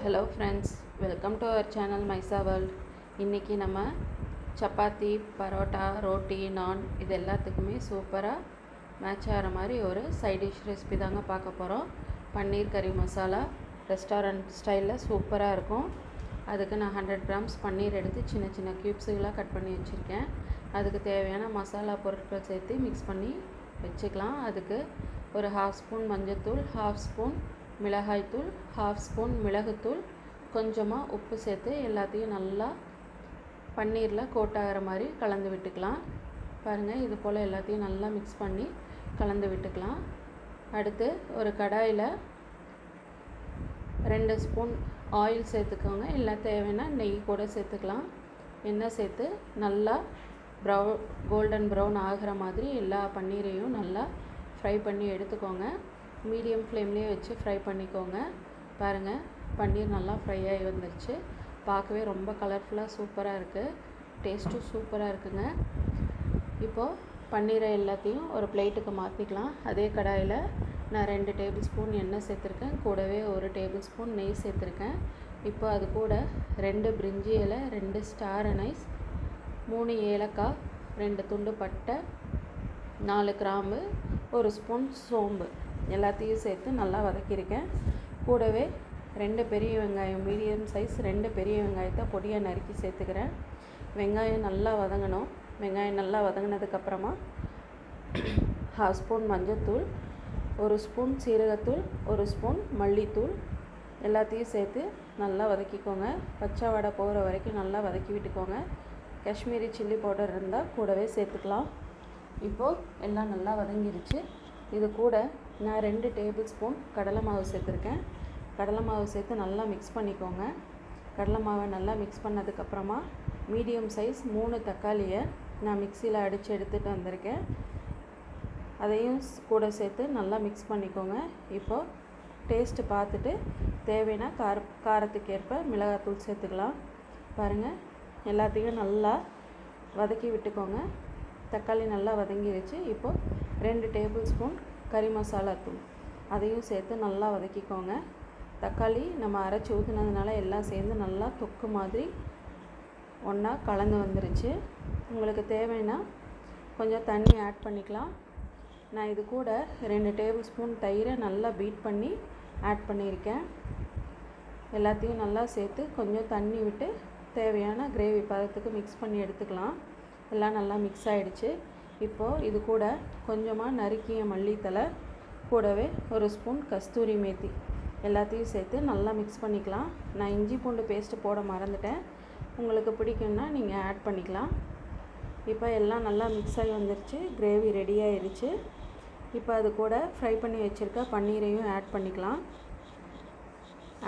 Hello friends, welcome to our channel Maisa world. இன்றைக்கி நம்ம சப்பாத்தி, பரோட்டா, ரோட்டி, நான் இது எல்லாத்துக்குமே சூப்பராக மேட்ச் ஆகிற மாதிரி ஒரு சைட் டிஷ் ரெசிபி தாங்க பார்க்க போகிறோம். பன்னீர் கறி மசாலா ரெஸ்டாரண்ட் ஸ்டைலில் சூப்பராக இருக்கும். அதுக்கு நான் 100 கிராம்ஸ் பன்னீர் எடுத்து சின்ன சின்ன க்யூப்ஸுகளாக கட் பண்ணி வச்சுருக்கேன். அதுக்கு தேவையான மசாலா பொருட்கள் சேர்த்து மிக்ஸ் பண்ணி வச்சுக்கலாம். அதுக்கு ஒரு 1/2 ஸ்பூன் மஞ்சள்தூள், 1/2 ஸ்பூன் மிளகாய்த்தூள், 1/2 ஸ்பூன் மிளகுத்தூள், கொஞ்சமாக உப்பு சேர்த்து எல்லாத்தையும் நல்லா பன்னீரில் கோட் ஆகிற மாதிரி கலந்து விட்டுக்கலாம். பாருங்கள், இது போல் எல்லாத்தையும் நல்லா மிக்ஸ் பண்ணி கலந்து விட்டுக்கலாம். அடுத்து ஒரு கடாயில் 2 ஸ்பூன் ஆயில் சேர்த்துக்கோங்க. இல்லை தேவைன்னா நெய் கூட சேர்த்துக்கலாம். எண்ணெய் சேர்த்து நல்லா கோல்டன் ப்ரௌன் ஆகிற மாதிரி எல்லா பன்னீரையும் நல்லா ஃப்ரை பண்ணி எடுத்துக்கோங்க. மீடியம் ஃப்ளேம்லேயே வச்சு ஃப்ரை பண்ணிக்கோங்க. பாருங்கள், பன்னீர் நல்லா ஃப்ரை ஆகி வந்துருச்சு. பார்க்கவே ரொம்ப கலர்ஃபுல்லாக சூப்பராக இருக்குது. டேஸ்ட்டும் சூப்பராக இருக்குங்க. இப்போது பன்னீரை எல்லாத்தையும் ஒரு பிளேட்டுக்கு மாற்றிக்கலாம். அதே கடாயில் நான் 2 டேபிள் ஸ்பூன் எண்ணெய் சேர்த்துருக்கேன். கூடவே 1 டேபிள் ஸ்பூன் நெய் சேர்த்துருக்கேன். இப்போ அது கூட 2 பிரிஞ்சி இலை, 2 ஸ்டார் அனைஸ், 3 ஏலக்காய், 2 துண்டு பட்டை, 4 கிராம்பு, 1 ஸ்பூன் சோம்பு எல்லாத்தையும் சேர்த்து நல்லா வதக்கியிருக்கேன். கூடவே 2 பெரிய வெங்காயம், மீடியம் சைஸ் 2 பெரிய வெங்காயத்தை பொடியாக நறுக்கி சேர்த்துக்கிறேன். வெங்காயம் நல்லா வதங்கணும். வெங்காயம் நல்லா வதங்கினதுக்கப்புறமா 1/2 ஸ்பூன் மஞ்சள்தூள், 1 ஸ்பூன் சீரகத்தூள், 1 ஸ்பூன் மல்லித்தூள் எல்லாத்தையும் சேர்த்து நல்லா வதக்கிக்கோங்க. பச்சை வடை போகிற வரைக்கும் நல்லா வதக்கி விட்டுக்கோங்க. காஷ்மீரி சில்லி பவுடர் இருந்தால் கூடவே சேர்த்துக்கலாம். இப்போது எல்லாம் நல்லா வதங்கிடுச்சு. இது கூட நான் 2 டேபிள் ஸ்பூன் கடலை மாவு சேர்த்துருக்கேன். கடலை மாவு சேர்த்து நல்லா மிக்ஸ் பண்ணிக்கோங்க. கடலை மாவை நல்லா மிக்ஸ் பண்ணதுக்கப்புறமா மீடியம் சைஸ் 3 தக்காளியை நான் மிக்சியில் அடித்து எடுத்துகிட்டு வந்திருக்கேன். அதையும் கூட சேர்த்து நல்லா மிக்ஸ் பண்ணிக்கோங்க. இப்போது டேஸ்ட்டு பார்த்துட்டு தேவைன்னா காரத்துக்கேற்ப மிளகாத்தூள் சேர்த்துக்கலாம். பாருங்கள், எல்லாத்தையும் நல்லா வதக்கி விட்டுக்கோங்க. தக்காளி நல்லா வதங்கிடுச்சு. இப்போது 2 டேபிள் ஸ்பூன் கறி மசாலா தூள் அதையும் சேர்த்து நல்லா வதக்கிக்கோங்க. தக்காளி நம்ம அரைச்சி ஊற்றுனதுனால எல்லாம் சேர்ந்து நல்லா தொக்கு மாதிரி ஒன்றா கலந்து வந்துருச்சு. உங்களுக்கு தேவைன்னா கொஞ்சம் தண்ணி ஆட் பண்ணிக்கலாம். நான் இது கூட 2 டேபிள் ஸ்பூன் தயிரை நல்லா பீட் பண்ணி ஆட் பண்ணியிருக்கேன். எல்லாத்தையும் நல்லா சேர்த்து கொஞ்சம் தண்ணி விட்டு தேவையான கிரேவி பதத்துக்கு மிக்ஸ் பண்ணி எடுத்துக்கலாம். எல்லாம் நல்லா மிக்ஸ் ஆகிடுச்சு. இப்போது இது கூட கொஞ்சமாக நறுக்கிய மல்லித்தலை, கூடவே 1 ஸ்பூன் கஸ்தூரி மேத்தி எல்லாத்தையும் சேர்த்து நல்லா மிக்ஸ் பண்ணிக்கலாம். நான் இஞ்சி பூண்டு பேஸ்ட்டு போட மறந்துட்டேன். உங்களுக்கு பிடிக்கும்னா நீங்கள் ஆட் பண்ணிக்கலாம். இப்போ எல்லாம் நல்லா மிக்ஸ் ஆகி வந்துருச்சு. கிரேவி ரெடி ஆயிடுச்சு. இப்போ அது கூட ஃப்ரை பண்ணி வச்சுருக்க பன்னீரையும் ஆட் பண்ணிக்கலாம்.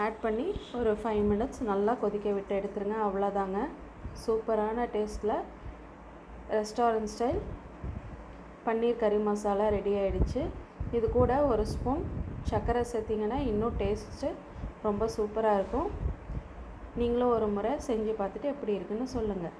ஆட் பண்ணி ஒரு 5 மினிட்ஸ் நல்லா கொதிக்க விட்டு எடுத்துருங்க. அவ்வளோதாங்க, சூப்பரான டேஸ்ட்டில் ரெஸ்டாரண்ட் ஸ்டைல் பன்னீர் கறி மசாலா ரெடி ஆகிடுச்சு. இது கூட 1 ஸ்பூன் சர்க்கரை சேர்த்திங்கன்னா இன்னும் டேஸ்ட்டு ரொம்ப சூப்பராக இருக்கும். நீங்களும் ஒரு முறை செஞ்சு பார்த்துட்டு எப்படி இருக்குன்னு சொல்லுங்கள்.